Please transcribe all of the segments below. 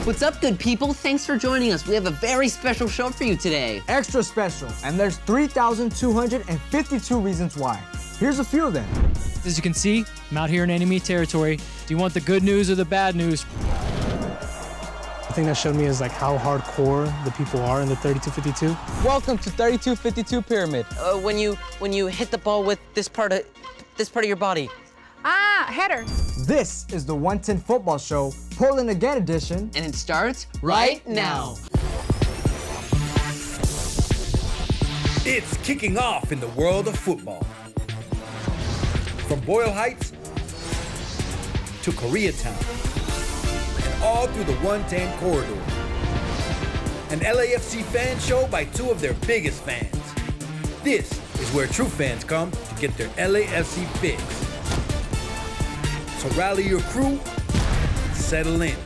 What's up, good people? Thanks for joining us. We have a very special show for you today. Extra special, and there's 3,252 reasons why. Here's a few of them. As you can see, I'm out here in enemy territory. Do you want the good news or the bad news? The thing that showed me is like how hardcore the people are in the 3252. Welcome to 3252 Pyramid. When you hit the ball with this part of your body. Ah, header. This is the 110 Football Show, Portland Again edition. And it starts right now. It's kicking off in the world of football. From Boyle Heights to Koreatown and all through the 110 corridor. An LAFC fan show by two of their biggest fans. This is where true fans come to get their LAFC fix. So rally your crew, settle in.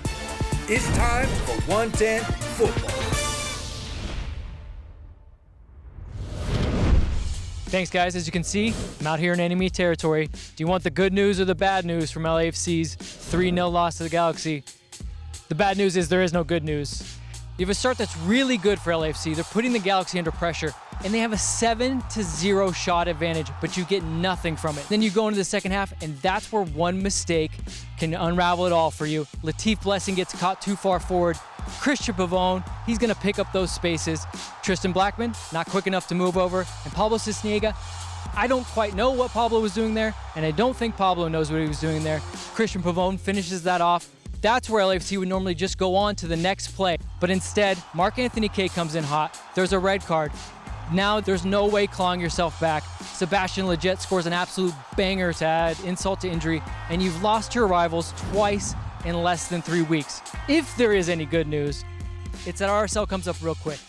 It's time for 110 football. Thanks, guys. As you can see, I'm out here in enemy territory. Do you want the good news or the bad news from LAFC's 3-0 loss to the Galaxy? The bad news is there is no good news. You have a start that's really good for LAFC. They're putting the Galaxy under pressure, and they have a 7-0 shot advantage, but you get nothing from it. Then you go into the second half, and that's where one mistake can unravel it all for you. Latif Blessing gets caught too far forward. Christian Pavone, he's going to pick up those spaces. Tristan Blackman, not quick enough to move over. And Pablo Cisniega, I don't quite know what Pablo was doing there, and I don't think Pablo knows what he was doing there. Christian Pavone finishes that off. That's where LAFC would normally just go on to the next play. But instead, Mark Anthony Kay comes in hot. There's a red card. Now there's no way clawing yourself back. Sebastian Lletget scores an absolute banger to add insult to injury, and you've lost your rivals twice in less than 3 weeks. If there is any good news, it's that RSL comes up real quick.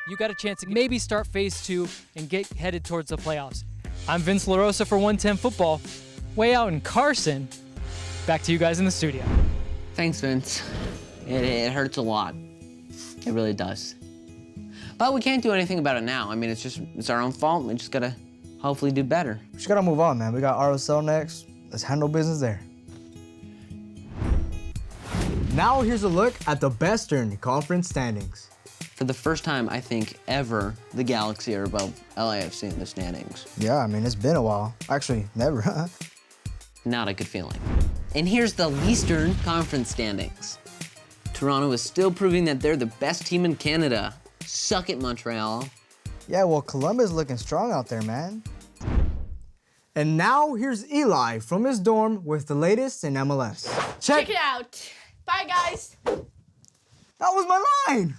You got a chance to maybe start phase 2 and get headed towards the playoffs. I'm Vince LaRosa for 110 Football, way out in Carson. Back to you guys in the studio. Thanks, Vince. It hurts a lot. It really does. But we can't do anything about it now. I mean, it's our own fault. We just gotta hopefully do better. We just gotta move on, man. We got RSL next. Let's handle business there. Now here's a look at the best during the conference standings. For the first time, I think, ever, the Galaxy are above LAFC in the standings. Yeah, I mean, it's been a while. Actually, never. Not a good feeling. And here's the Eastern Conference standings. Toronto is still proving that they're the best team in Canada. Suck it, Montreal. Yeah, well, Columbus looking strong out there, man. And now here's Eli from his dorm with the latest in MLS. Check it out. Bye, guys. That was my line.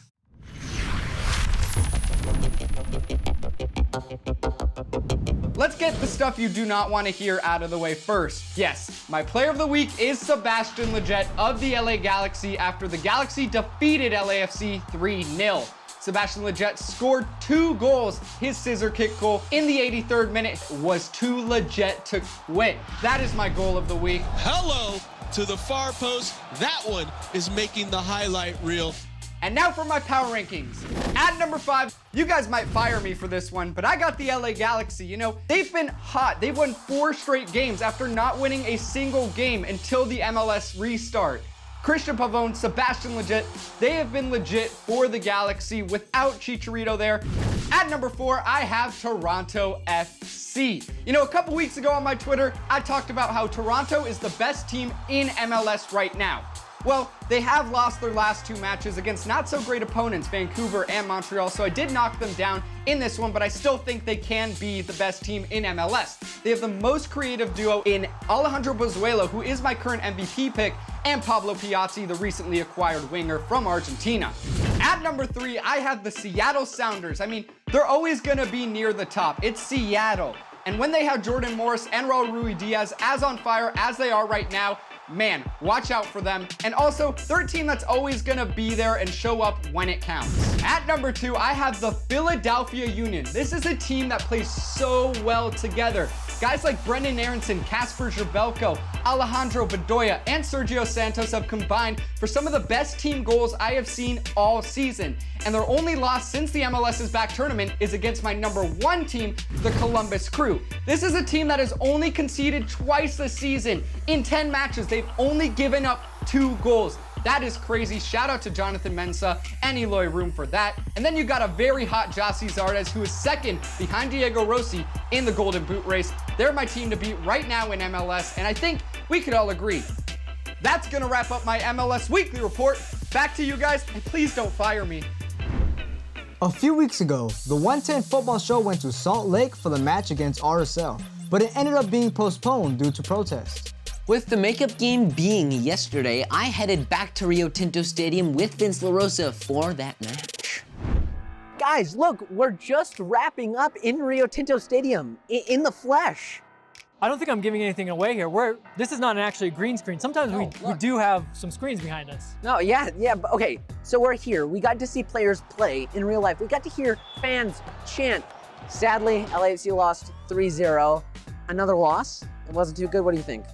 Let's get the stuff you do not want to hear out of the way first. Yes, my player of the week is Sebastian Lletget of the LA Galaxy after the Galaxy defeated LAFC 3-0. Sebastian Lletget scored 2 goals. His scissor kick goal in the 83rd minute was too legit to quit. That is my goal of the week. Hello to the far post. That one is making the highlight reel. And now for my power rankings. At number 5, you guys might fire me for this one, but I got the LA Galaxy. You know, they've been hot. They've won 4 straight games after not winning a single game until the MLS restart. Christian Pavone, Sebastian Lletget, they have been legit for the Galaxy without Chicharito there. At number 4, I have Toronto FC. You know, a couple weeks ago on my Twitter, I talked about how Toronto is the best team in MLS right now. Well, they have lost their last 2 matches against not so great opponents, Vancouver and Montreal, so I did knock them down in this one, but I still think they can be the best team in MLS. They have the most creative duo in Alejandro Pozuelo, who is my current MVP pick, and Pablo Piazzi, the recently acquired winger from Argentina. At number 3, I have the Seattle Sounders. I mean, they're always gonna be near the top. It's Seattle. And when they have Jordan Morris and Raul Ruidiaz as on fire as they are right now, man, watch out for them. And also, they're a team that's always gonna be there and show up when it counts. At number 2, I have the Philadelphia Union. This is a team that plays so well together. Guys like Brendan Aronson, Kasper Jabelko, Alejandro Bedoya, and Sergio Santos have combined for some of the best team goals I have seen all season. and their only loss since the MLS's back tournament is against my #1 team, the Columbus Crew. This is a team that has only conceded twice this season. In 10 matches, they've only given up 2 goals. That is crazy. Shout out to Jonathan Mensah and Eloy Room for that. And then you got a very hot Jossie Zardes, who is second behind Diego Rossi in the Golden Boot race. They're my team to beat right now in MLS, and I think we could all agree. That's gonna wrap up my MLS Weekly Report. Back to you guys, and please don't fire me. A few weeks ago, the 110 football show went to Salt Lake for the match against RSL, but it ended up being postponed due to protests. With the makeup game being yesterday, I headed back to Rio Tinto Stadium with Vince LaRosa for that match. Guys, look, we're just wrapping up in Rio Tinto Stadium, in the flesh. I don't think I'm giving anything away here. This is not actually a green screen. Sometimes we do have some screens behind us. No, yeah, but okay, so we're here. We got to see players play in real life. We got to hear fans chant. Sadly, LAFC lost 3-0. Another loss? It wasn't too good. What do you think?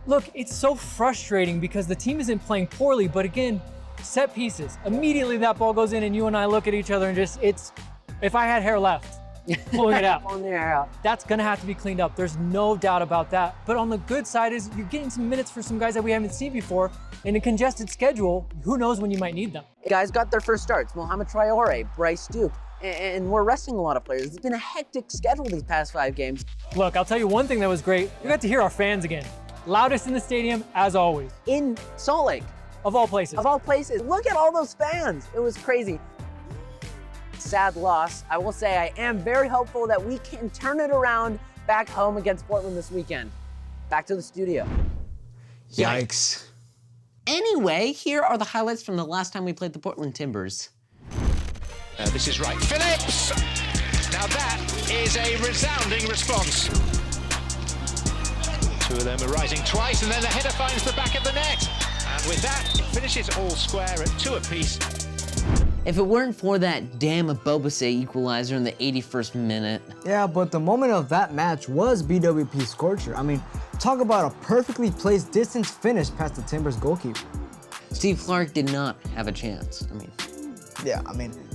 Look, it's so frustrating because the team isn't playing poorly, but again, set pieces. Immediately that ball goes in and you and I look at each other and if I had hair left, pulling it out. Pulling the hair out. That's gonna have to be cleaned up. There's no doubt about that. But on the good side is you're getting some minutes for some guys that we haven't seen before. In a congested schedule, who knows when you might need them. Guys got their first starts. Mohamed Traore, Bryce Duke, and we're resting a lot of players. It's been a hectic schedule these past 5 games. Look, I'll tell you one thing that was great. We got to hear our fans again. Loudest in the stadium, as always. In Salt Lake. Of all places. Of all places. Look at all those fans. It was crazy. Sad loss. I will say I am very hopeful that we can turn it around back home against Portland this weekend. Back to the studio. Yikes. Anyway, here are the highlights from the last time we played the Portland Timbers. This is right. Phillips! Now that is a resounding response. 2 of them are rising twice, and then the header finds the back of the net. And with that, it finishes all square at 2 apiece. If it weren't for that damn Abobase equalizer in the 81st minute. Yeah, but the moment of that match was BWP Scorcher. I mean, talk about a perfectly placed distance finish past the Timbers goalkeeper. Steve Clark did not have a chance.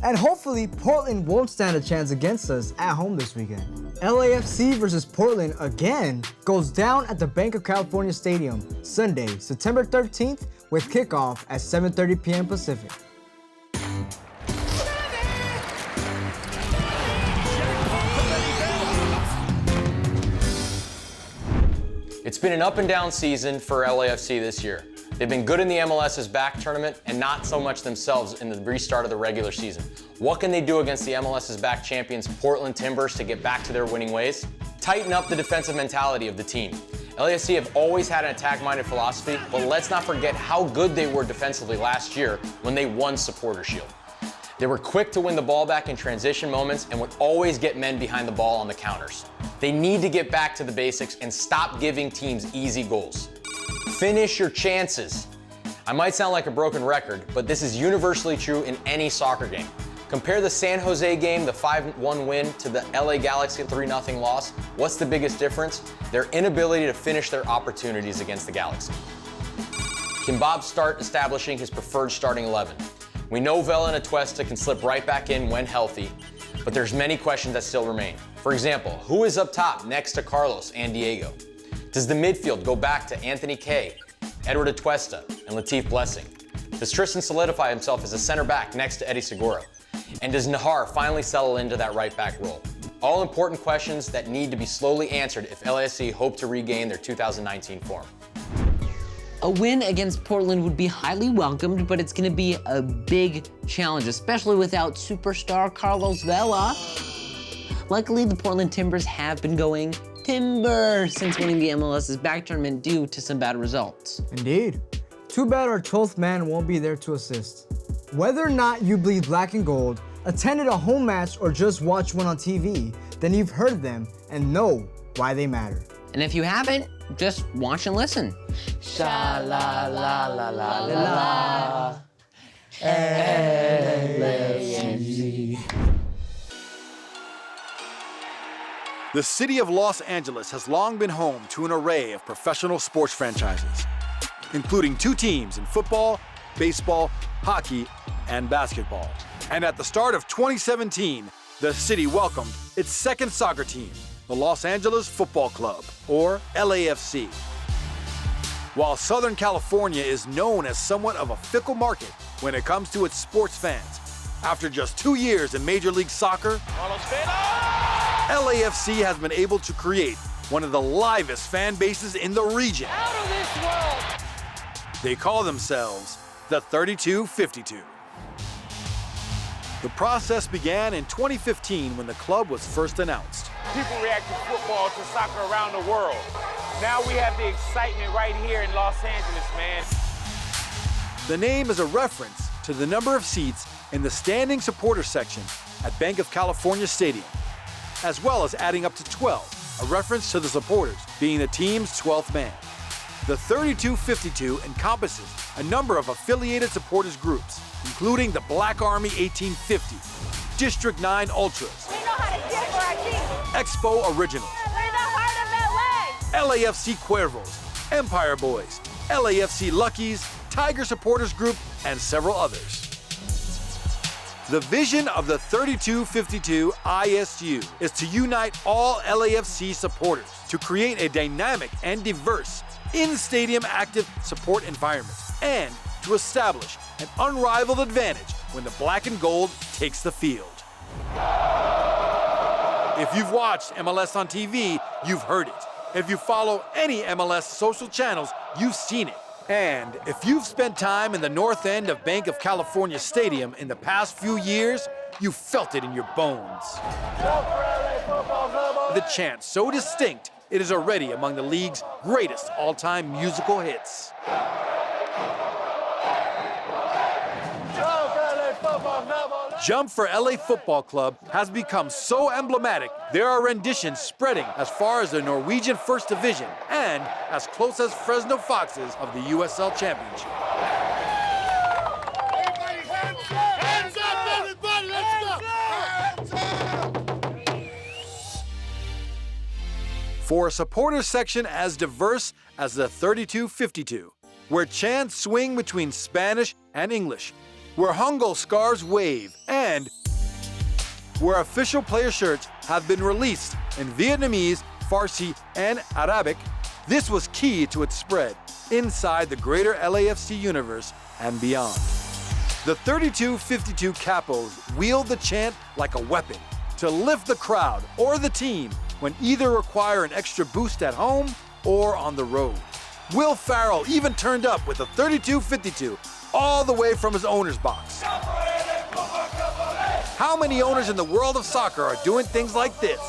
And hopefully Portland won't stand a chance against us at home this weekend. LAFC versus Portland again goes down at the Bank of California Stadium Sunday, September 13th with kickoff at 7:30 p.m. Pacific. It's been an up and down season for LAFC this year. They've been good in the MLS's back tournament and not so much themselves in the restart of the regular season. What can they do against the MLS's back champions Portland Timbers to get back to their winning ways? Tighten up the defensive mentality of the team. LAFC have always had an attack-minded philosophy, but let's not forget how good they were defensively last year when they won Supporter Shield. They were quick to win the ball back in transition moments and would always get men behind the ball on the counters. They need to get back to the basics and stop giving teams easy goals. Finish your chances. I might sound like a broken record, but this is universally true in any soccer game. Compare the San Jose game, the 5-1 win, to the LA Galaxy 3-0 loss. What's the biggest difference? Their inability to finish their opportunities against the Galaxy. Can Bob start establishing his preferred starting 11? We know Vela and Atuesta can slip right back in when healthy, but there's many questions that still remain. For example, who is up top next to Carlos and Diego? Does the midfield go back to Anthony Kay, Edward Atuesta, and Latif Blessing? Does Tristan solidify himself as a center back next to Eddie Segura? And does Nahar finally settle into that right back role? All important questions that need to be slowly answered if LAFC hope to regain their 2019 form. A win against Portland would be highly welcomed, but it's going to be a big challenge, especially without superstar Carlos Vela. Luckily, the Portland Timbers have been going timber since winning the MLS's back tournament due to some bad results. Indeed. Too bad our 12th man won't be there to assist. Whether or not you bleed black and gold, attended a home match, or just watched one on TV, then you've heard them and know why they matter. And if you haven't, just watch and listen. Sha la la la la la la. LAFC. The city of Los Angeles has long been home to an array of professional sports franchises, including 2 teams in football, baseball, hockey, and basketball. And at the start of 2017, the city welcomed its second soccer team, the Los Angeles Football Club, or LAFC. While Southern California is known as somewhat of a fickle market when it comes to its sports fans, after just 2 years in Major League Soccer, LAFC has been able to create one of the livest fan bases in the region. Out of this world! They call themselves the 3252. The process began in 2015 when the club was first announced. People react to football, to soccer around the world. Now we have the excitement right here in Los Angeles, man. The name is a reference to the number of seats in the standing supporter section at Banc of California Stadium, as well as adding up to 12, a reference to the supporters being the team's 12th man. The 3252 encompasses a number of affiliated supporters groups, including the Black Army 1850, District 9 Ultras, We know how to cheer for our team. Expo Originals, We're the heart of LA. LAFC Cuervos, Empire Boys, LAFC Luckies, Tiger Supporters Group, and several others. The vision of the 3252 ISU is to unite all LAFC supporters to create a dynamic and diverse in-stadium active support environment and to establish an unrivaled advantage when the black and gold takes the field. If you've watched MLS on TV, you've heard it. If you follow any MLS social channels, you've seen it. And if you've spent time in the north end of Banc of California Stadium in the past few years, you felt it in your bones. The chant so distinct, it is already among the league's greatest all-time musical hits. Jump for LA Football Club has become so emblematic, there are renditions spreading as far as the Norwegian First Division and as close as Fresno Foxes of the USL Championship. Hands up, everybody, let's go! For a supporter section as diverse as the 3252, where chants swing between Spanish and English, where Hangul scarves wave, and where official player shirts have been released in Vietnamese, Farsi, and Arabic, this was key to its spread inside the greater LAFC universe and beyond. The 3252 Capos wield the chant like a weapon to lift the crowd or the team when either require an extra boost at home or on the road. Will Farrell even turned up with a 3252 all the way from his owner's box. How many owners in the world of soccer are doing things like this?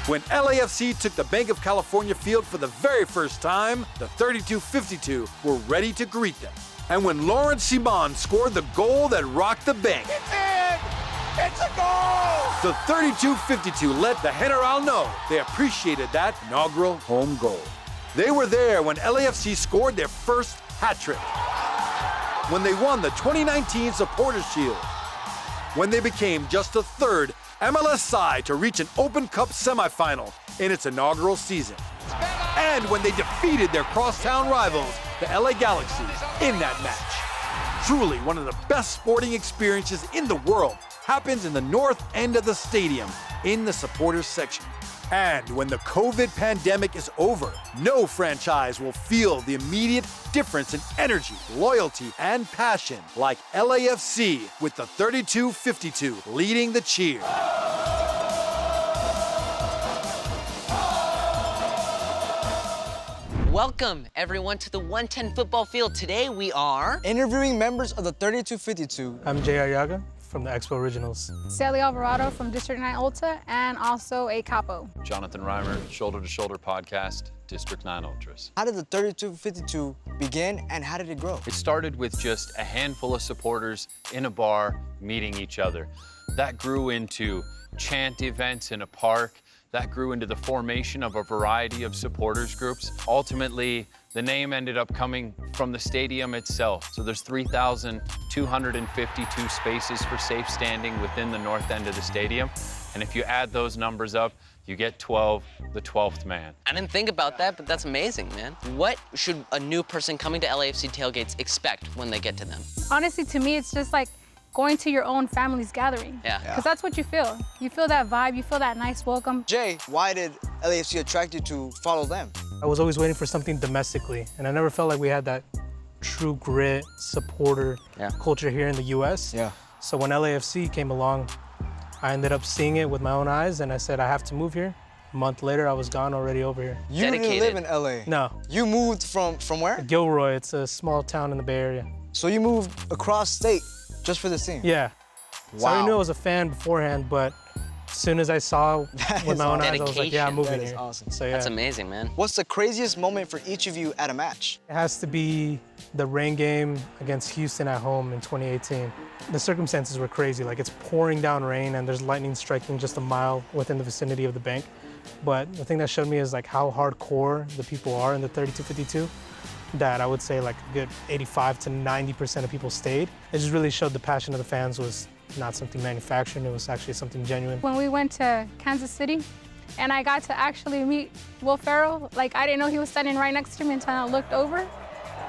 When LAFC took the Banc of California field for the very first time, the 3252 were ready to greet them. And when Lawrence Simon scored the goal that rocked the bank, It's a goal! the 3252 let the General know they appreciated that inaugural home goal. They were there when LAFC scored their first hat trick, when they won the 2019 Supporters Shield, when they became just the third MLS side to reach an Open Cup semifinal in its inaugural season, and when they defeated their crosstown rivals, the LA Galaxy, in that match. Truly one of the best sporting experiences in the world happens in the north end of the stadium in the supporters section. And when the COVID pandemic is over, no franchise will feel the immediate difference in energy, loyalty, and passion like LAFC with the 3252 leading the cheer. Welcome, everyone, to the 110 football field. Today we are interviewing members of the 3252. I'm J.R. Yaga from the Expo Originals. Sally Alvarado from District 9 Ultra and also a capo. Jonathan Reimer, Shoulder to Shoulder podcast, District 9 Ultras. How did the 3252 begin and how did it grow? It started with just a handful of supporters in a bar meeting each other. That grew into chant events in a park. That grew into the formation of a variety of supporters groups. Ultimately, the name ended up coming from the stadium itself. So there's 3,252 spaces for safe standing within the north end of the stadium. And if you add those numbers up, You get 12, the 12th man. I didn't think about that, but that's amazing, man. What should a new person coming to LAFC tailgates expect when they get to them? Honestly, to me, it's just like going to your own family's gathering. Yeah. Because that's what you feel. You feel that vibe, you feel that nice welcome. Jay, why did LAFC attract you to follow them? I was always waiting for something domestically, and I never felt like we had that true grit supporter culture here in the US. Yeah. So when LAFC came along, I ended up seeing it with my own eyes, and I said, I have to move here. A month later, I was gone already over here. You didn't live in LA? No. You moved from where? Gilroy, it's a small town in the Bay Area. So you moved across state just for this team? Yeah. Wow. So I knew I was a fan beforehand, but as soon as I saw with my own eyes, I was like, yeah, I'm moving here. That is awesome. So, yeah. That's amazing, man. What's the craziest moment for each of you at a match? It has to be the rain game against Houston at home in 2018. The circumstances were crazy. Like, it's pouring down rain and there's lightning striking just a mile within the vicinity of the bank. But the thing that showed me is like how hardcore the people are in the 3252, that I would say like a good 85 to 90% of people stayed. It just really showed the passion of the fans was not something manufactured, it was actually something genuine. When we went to Kansas City and I got to actually meet Will Ferrell, like I didn't know he was standing right next to me until I looked over.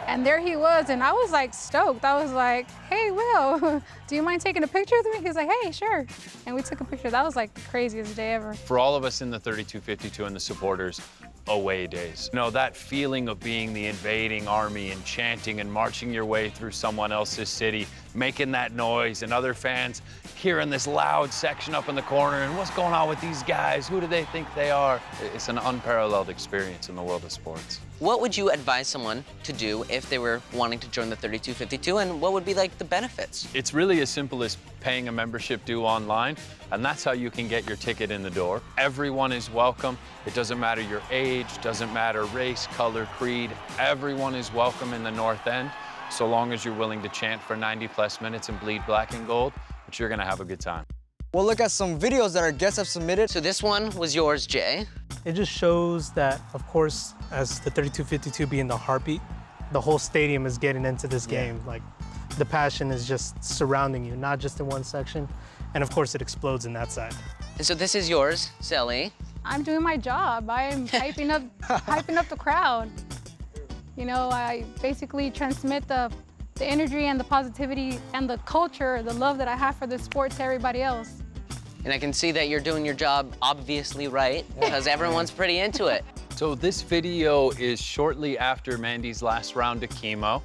And there he was, and I was like stoked. I was like, hey, Will, do you mind taking a picture with me? He was like, hey, sure. And we took a picture. That was like the craziest day ever. For all of us in the 3252 and the supporters, away days. You know, that feeling of being the invading army and chanting and marching your way through someone else's city, making that noise, and other fans hearing this loud section up in the corner, and what's going on with these guys? Who do they think they are? It's an unparalleled experience in the world of sports. What would you advise someone to do if they were wanting to join the 3252, and what would be like the benefits? It's really as simple as paying a membership due online, and that's how you can get your ticket in the door. Everyone is welcome. It doesn't matter your age, doesn't matter race, color, creed. Everyone is welcome in the North End, so long as you're willing to chant for 90+ minutes and bleed black and gold, but you're gonna have a good time. We'll look at some videos that our guests have submitted. So this one was yours, Jay. It just shows that, of course, as the 3252 being the heartbeat, the whole stadium is getting into this game. Like, the passion is just surrounding you, not just in one section. And of course, it explodes in that side. And so this is yours, Sally. I'm doing my job. I'm hyping up the crowd. You know, I basically transmit the energy and the positivity and the culture, the love that I have for the sport to everybody else. And I can see that you're doing your job obviously right, because everyone's pretty into it. So this video is shortly after Mandy's last round of chemo.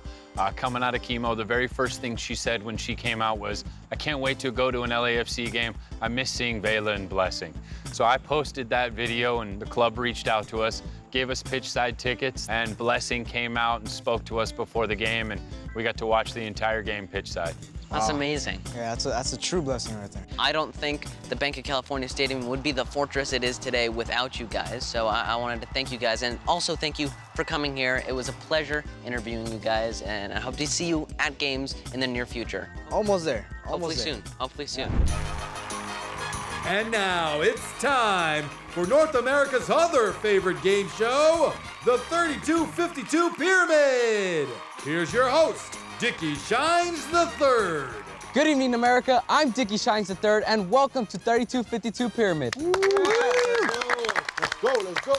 Coming out of chemo, the very first thing she said when she came out was, I can't wait to go to an LAFC game. I miss seeing Vela and Blessing. So I posted that video and the club reached out to us, gave us pitch side tickets, and Blessing came out and spoke to us before the game, and we got to watch the entire game pitch side. That's amazing. Yeah, that's a true blessing right there. I don't think the Bank of California Stadium would be the fortress it is today without you guys. So I wanted to thank you guys, and also thank you for coming here. It was a pleasure interviewing you guys, and I hope to see you at games in the near future. Almost there. Hopefully soon. Hopefully soon. And now it's time for North America's other favorite game show, the 3252 Pyramid. Here's your host, Dickie Shines III. Good evening, America. I'm Dickie Shines III, and welcome to 3252 Pyramid. Let's go, let's go.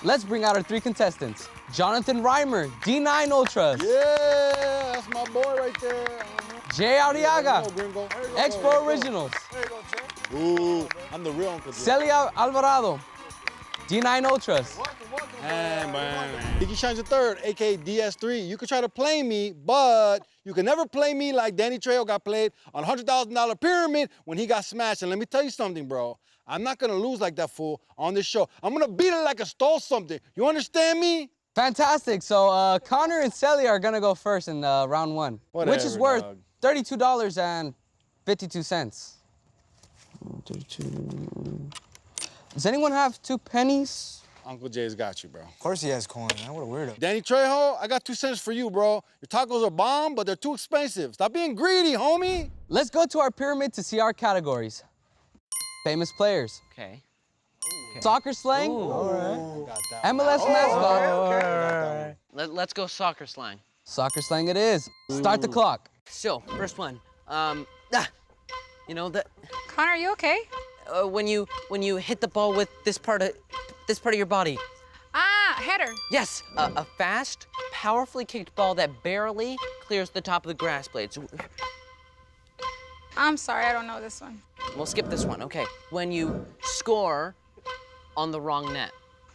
Let's bring out our three contestants. Jonathan Reimer, D9 Ultras. Yeah, that's my boy right there. Jay Arriaga, Expo Originals. Ooh, I'm the real Uncle Jay. Celia Alvarado, D9 Ultras. Hey, man. Dickie Shines III, aka DS3. You can try to play me, but you can never play me like Danny Trejo got played on $100,000 Pyramid when he got smashed. And let me tell you something, bro. I'm not gonna lose like that fool on this show. I'm gonna beat it like I stole something. You understand me? Fantastic. So Connor and Celia are gonna go first in round one, Whatever, which is worth dog. $32.52. 32. Does anyone have 2 pennies? Uncle Jay's got you, bro. Of course he has coin, man. What a weirdo. Danny Trejo, I got 2 cents for you, bro. Your tacos are bomb, but they're too expensive. Stop being greedy, homie. Let's go to our pyramid to see our categories. Famous players. Okay. Soccer slang. All right. MLS mascot. Let's go soccer slang. Soccer slang it is. Start the clock. So, first one. You know, Connor, are you okay? when you hit the ball with this part of your body. Header. Yes, a fast, powerfully kicked ball that barely clears the top of the grass blades. I'm sorry, I don't know this one. We'll skip this one. Okay. When you score on the wrong net.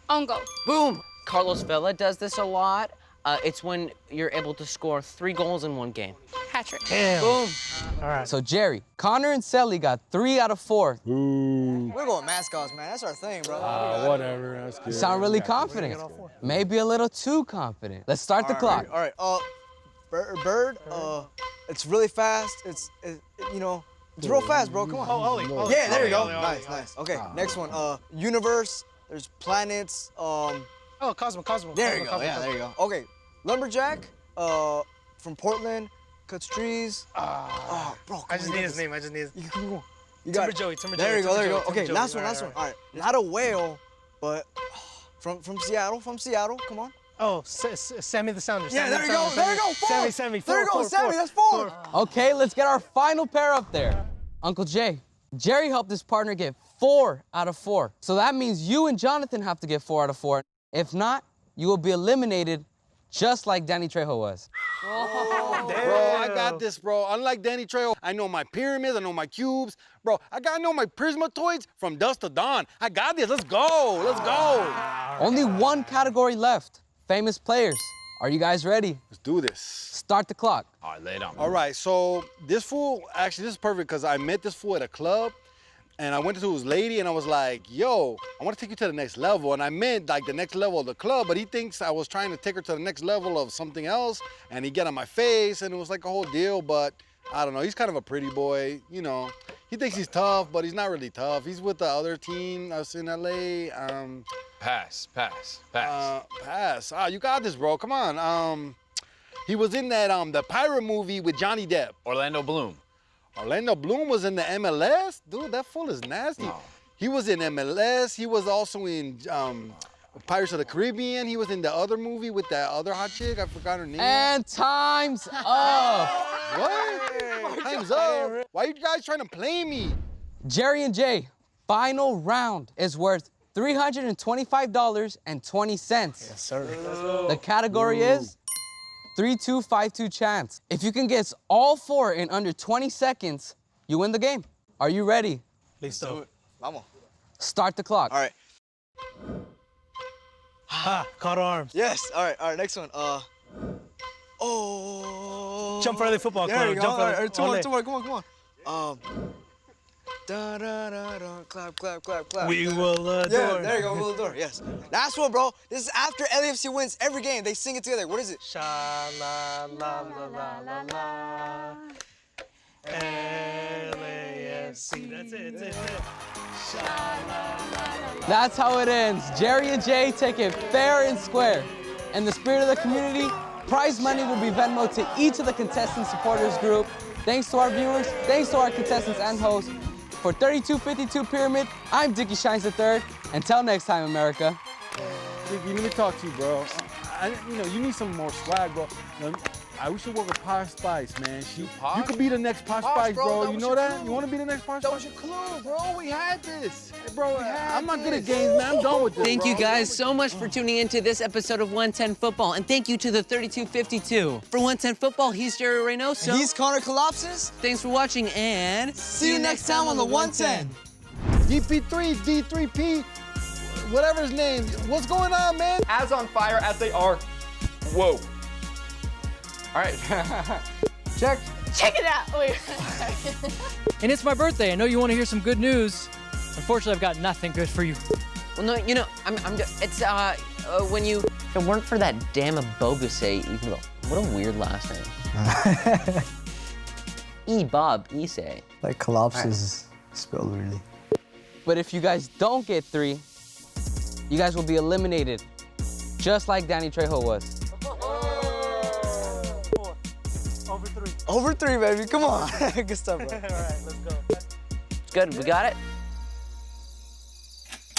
On goal. Boom. Carlos Vela does this a lot. It's when you're able to score 3 goals in one game. Hat trick. Damn. Boom. All right. So Jerry, Connor and Sally got 3 out of 4. We're going mascots, man. That's our thing, bro. Whatever, that's good. You sound really confident. Maybe a little too confident. Let's start the clock. All right. Bird. It's really fast. It's real fast, bro. Come on. Oh, Ollie. Yeah, there you go. Ollie. Nice. Okay, next one. Universe. There's planets. Oh, Cosmo. There you go. Yeah, there you go. Okay, lumberjack. From Portland, cuts trees. Bro. I just need his name. Come on. You got Timber it. Joey. There you go. Joey. Okay, Joey. last one. All right. Not a whale, but from Seattle. Come on. Oh, Sammy the Sounder. Yeah, there you go. 4. Sammy. There you go, Sammy. That's 4. Okay, let's get our final pair up there. Uncle Jay, Jerry helped his partner get 4 out of 4. So that means you and Jonathan have to get 4 out of 4. If not, you will be eliminated just like Danny Trejo was. Bro, I got this, bro. Unlike Danny Trejo, I know my pyramids, I know my cubes. Bro, I know my prismatoids from dusk to dawn. I got this. Let's go. Only one category left. Famous players. Are you guys ready? Let's do this. Start the clock. All right, lay it on. All right, so this fool, actually, this is perfect because I met this fool at a club and I went to his lady and I was like, yo, I want to take you to the next level. And I meant like the next level of the club, but he thinks I was trying to take her to the next level of something else and he got on my face and it was like a whole deal, but I don't know. He's kind of a pretty boy, you know. He thinks he's tough, but he's not really tough. He's with the other team that's in LA. Pass. Pass. You got this, bro. Come on. He was in that the pirate movie with Johnny Depp. Orlando Bloom. Orlando Bloom was in the MLS? Dude, that fool is nasty. No. He was in MLS. He was also in Pirates of the Caribbean. He was in the other movie with that other hot chick. I forgot her name. And time's up. What? Time's up. Why are you guys trying to play me? Jerry and Jay, final round is worth $325.20. Yes, sir. The category is 3-2-5-2 chance. If you can guess all 4 in under 20 seconds, you win the game. Are you ready? Listo. Vamos. Start the clock. All right. Caught arms. Yes. All right. Next one. Jump for LA football club. There you go. Jump All for right, 2 more. Come on. Da da da da. Clap. We will adore. Yeah, there you go. We'll adore. Yes. Last one, bro. This is after LAFC wins every game. They sing it together. What is it? Sha la la la la la la. LAFC. That's it. Sha la la. That's how it ends. Jerry and Jay take it fair and square. In the spirit of the community, prize money will be Venmo to each of the contestant supporters group. Thanks to our viewers, thanks to our contestants and hosts. For 3252 Pyramid, I'm Dickie Shines III. Until next time, America. Dickie, let me talk to you, bro. You need some more swag, bro. We should work with Posh Spice, man. You could be the next Posh Spice, bro. You know that? You want to be the next Posh Spice? That was your clue, bro. We had this. Hey, bro, I'm not good at games, man. I'm done with this, Thank bro. you guys so much for tuning in to this episode of 110 Football, and thank you to the 3252. For 110 Football, he's Jerry Reynoso. He's Connor Collapsis. Thanks for watching, and See you next time on the 110. DP3, D3P, whatever his name. What's going on, man? As on fire as they are. Whoa. All right. Check. Check it out. Wait. And it's my birthday. I know you want to hear some good news. Unfortunately, I've got nothing good for you. well, no, it's when you. If it weren't for that damn Abogase, what a weird last name. Bob Issei. Like Collapsis spelled really. But if you guys don't get 3, you guys will be eliminated, just like Danny Trejo was. Over 3, baby. Come on. Good stuff, bro. All right, let's go. It's good. We got it.